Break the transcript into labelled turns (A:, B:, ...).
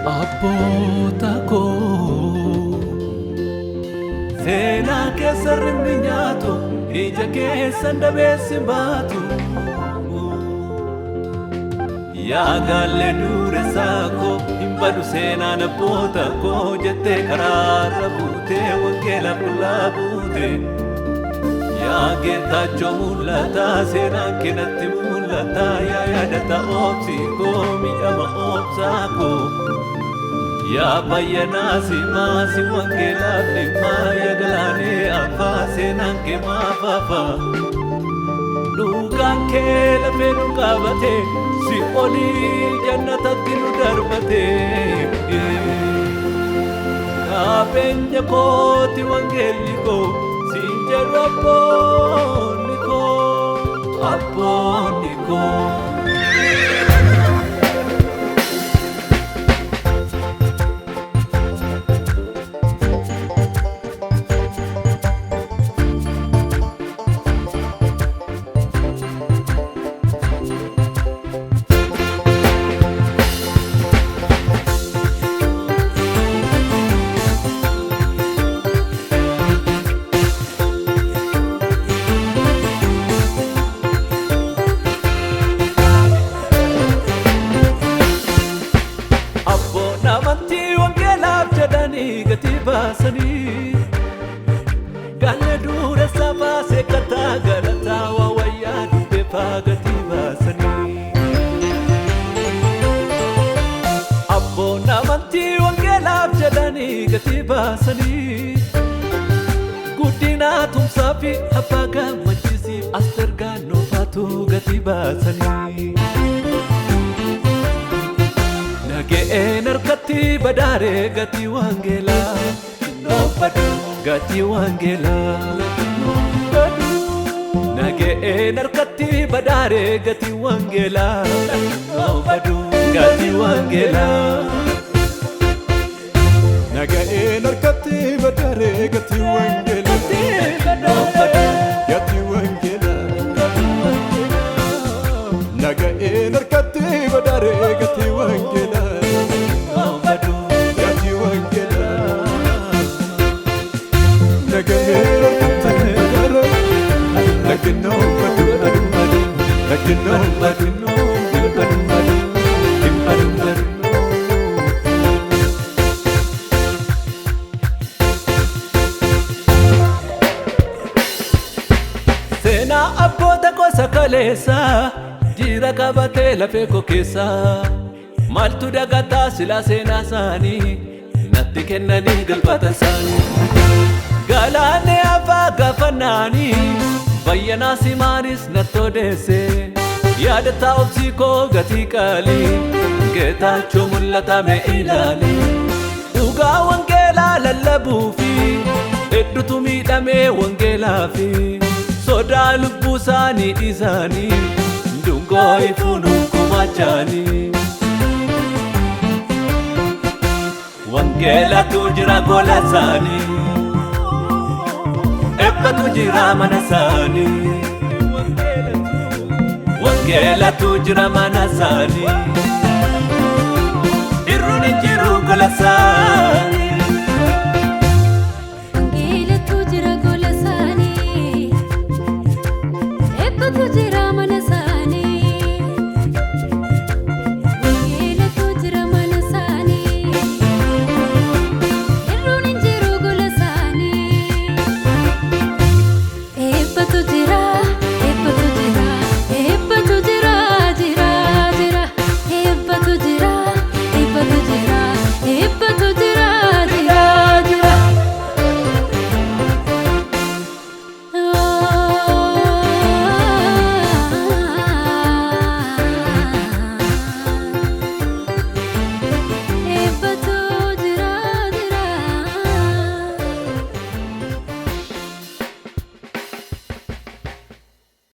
A: Abboota koo seenaa keessa rimni nyaatu ija keessan dabeessi baatu yaa gaallee dureessaa koo hin badu seenaan abboota koo jettee karaarra buutee wangeela qullaa buute yaa geetaachoo mul'ata seenaan keenatti mul'ata yaa yaadata obsi koo miidhama obsaa koo yaa bayyanaa si maasi wangeelaaf dhimma yaa galaanee afaa seenaan kee maafafa dhugaan kee lafee nu qabate si olii jannatatti nu darbate qabeenya kooti wangeelli koo siin jedhu abboonni koo abboonni koo. Gati baasanii gaalee dureessaa baasee kataa galataa waawayyaa dubeeffaa gati baasanii abboon amantii wangeelaaf jedhanii gati baasanii guddinaa tumsaa fi abbaa gammachiisiif as dargaannoo faatu gati baasanii nageen harkatti badaaree gati wangeelaa noofadu gati wangeelaa nageen harkatti badaaree gati wangeelaa noofadu gati wangeelaa
B: nageen harkatti badaaree gati wangeelaa noofadu gati wangeelaa nageen harkatti badaaree gati wangeelaa
A: seenaa abboota gosa kaleessaa jira qabatee lafee koo keessaa maaltu dagataa silaa seenaa isaanii natti kennanii galfata isaanii galaanee afaa gaafannaanii bayyanaa simaanis natti odeesse yaadataa obsii koo gatii qaalii geetaachoo mul'atame ilaali dhugaa wangeelaa lallabuu fi hedduutu miidhamee wangeelaa fi sodaa lubbuu isaanii dhiisanii dungoo ifuun kumachaanii wangeelatu jira gola isaanii ebbatu jira mana isaanii wangeelatu jira mana isaanii irruun hin jiru gola isaanii.
C: Wangeelatu jira gola isaanii ebbatu jira mana isaanii wangeelatu jira mana isaanii irruun hin jiru gola isaanii ebbatu jira.